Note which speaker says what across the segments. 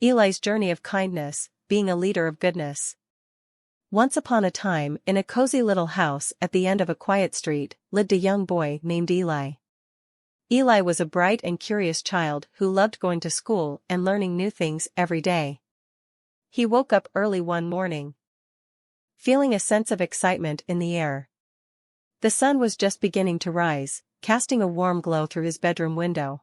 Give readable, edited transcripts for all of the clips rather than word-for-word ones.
Speaker 1: Eli's journey of kindness, being a leader of goodness. Once upon a time, in a cozy little house at the end of a quiet street, lived a young boy named Eli. Eli was a bright and curious child who loved going to school and learning new things every day. He woke up early one morning, feeling a sense of excitement in the air. The sun was just beginning to rise, casting a warm glow through his bedroom window.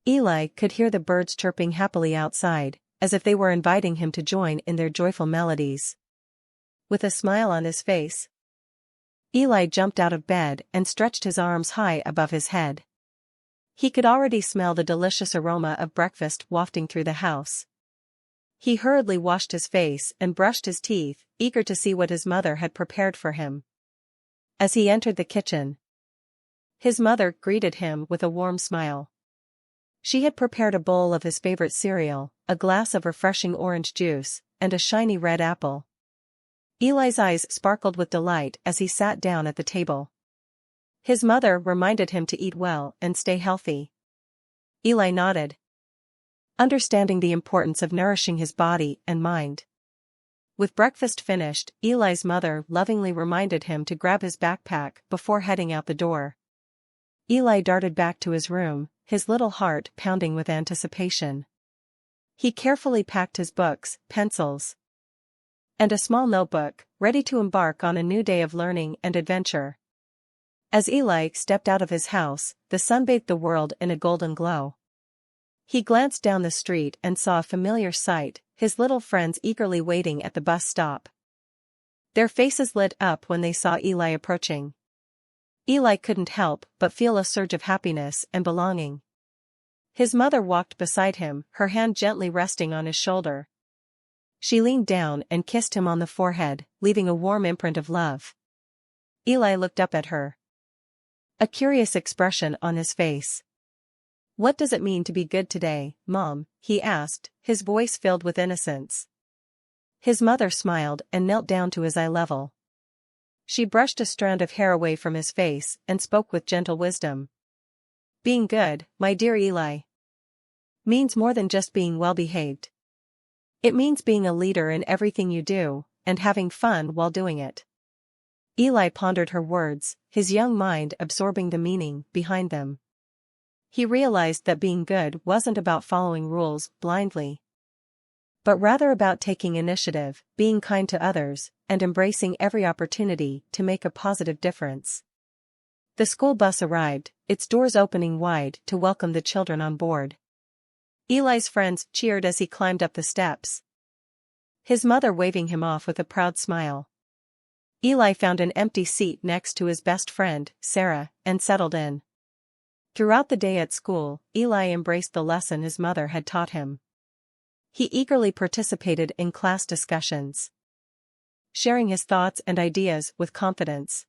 Speaker 1: Eli could hear the birds chirping happily outside, as if they were inviting him to join in their joyful melodies. With a smile on his face, Eli jumped out of bed and stretched his arms high above his head. He could already smell the delicious aroma of breakfast wafting through the house. He hurriedly washed his face and brushed his teeth, eager to see what his mother had prepared for him. As he entered the kitchen, his mother greeted him with a warm smile. She had prepared a bowl of his favorite cereal, a glass of refreshing orange juice, and a shiny red apple. Eli's eyes sparkled with delight as he sat down at the table. His mother reminded him to eat well and stay healthy. Eli nodded, understanding the importance of nourishing his body and mind. With breakfast finished, Eli's mother lovingly reminded him to grab his backpack before heading out the door. Eli darted back to his room, his little heart pounding with anticipation. He carefully packed his books, pencils, and a small notebook, ready to embark on a new day of learning and adventure. As Eli stepped out of his house, the sun bathed the world in a golden glow. He glanced down the street and saw a familiar sight, his little friends eagerly waiting at the bus stop. Their faces lit up when they saw Eli approaching. Eli couldn't help but feel a surge of happiness and belonging. His mother walked beside him, her hand gently resting on his shoulder. She leaned down and kissed him on the forehead, leaving a warm imprint of love. Eli looked up at her, a curious expression on his face. "What does it mean to be good today, Mom?" he asked, his voice filled with innocence. His mother smiled and knelt down to his eye level. She brushed a strand of hair away from his face and spoke with gentle wisdom. "Being good, my dear Eli, means more than just being well-behaved. It means being a leader in everything you do, and having fun while doing it." Eli pondered her words, his young mind absorbing the meaning behind them. He realized that being good wasn't about following rules blindly, but rather about taking initiative, being kind to others, and embracing every opportunity to make a positive difference. The school bus arrived, its doors opening wide to welcome the children on board. Eli's friends cheered as he climbed up the steps, his mother waving him off with a proud smile. Eli found an empty seat next to his best friend, Sarah, and settled in. Throughout the day at school, Eli embraced the lesson his mother had taught him. He eagerly participated in class discussions, sharing his thoughts and ideas with confidence.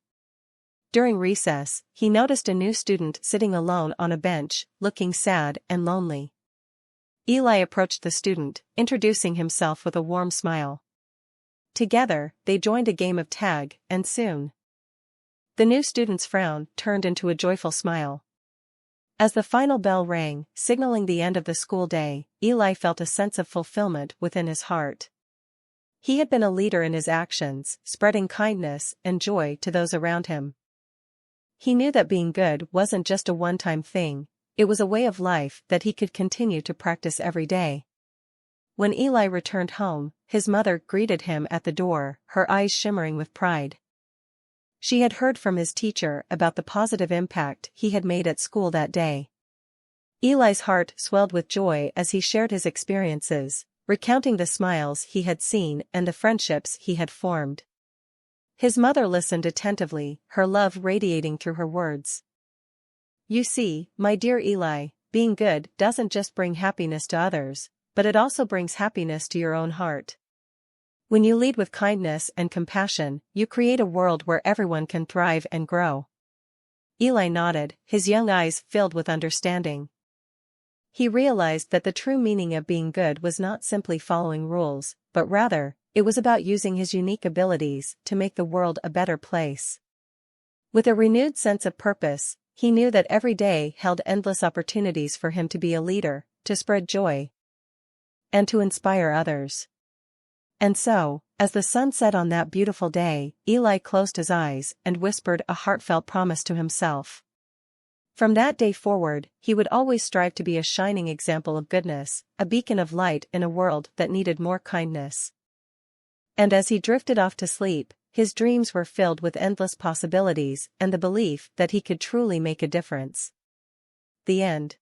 Speaker 1: During recess, he noticed a new student sitting alone on a bench, looking sad and lonely. Eli approached the student, introducing himself with a warm smile. Together, they joined a game of tag, and soon, the new student's frown turned into a joyful smile. As the final bell rang, signaling the end of the school day, Eli felt a sense of fulfillment within his heart. He had been a leader in his actions, spreading kindness and joy to those around him. He knew that being good wasn't just a one-time thing, it was a way of life that he could continue to practice every day. When Eli returned home, his mother greeted him at the door, her eyes shimmering with pride. She had heard from his teacher about the positive impact he had made at school that day. Eli's heart swelled with joy as he shared his experiences, recounting the smiles he had seen and the friendships he had formed. His mother listened attentively, her love radiating through her words. "You see, my dear Eli, being good doesn't just bring happiness to others, but it also brings happiness to your own heart. When you lead with kindness and compassion, you create a world where everyone can thrive and grow." Eli nodded, his young eyes filled with understanding. He realized that the true meaning of being good was not simply following rules, but rather, it was about using his unique abilities to make the world a better place. With a renewed sense of purpose, he knew that every day held endless opportunities for him to be a leader, to spread joy, and to inspire others. And so, as the sun set on that beautiful day, Eli closed his eyes and whispered a heartfelt promise to himself. From that day forward, he would always strive to be a shining example of goodness, a beacon of light in a world that needed more kindness. And as he drifted off to sleep, his dreams were filled with endless possibilities and the belief that he could truly make a difference. The end.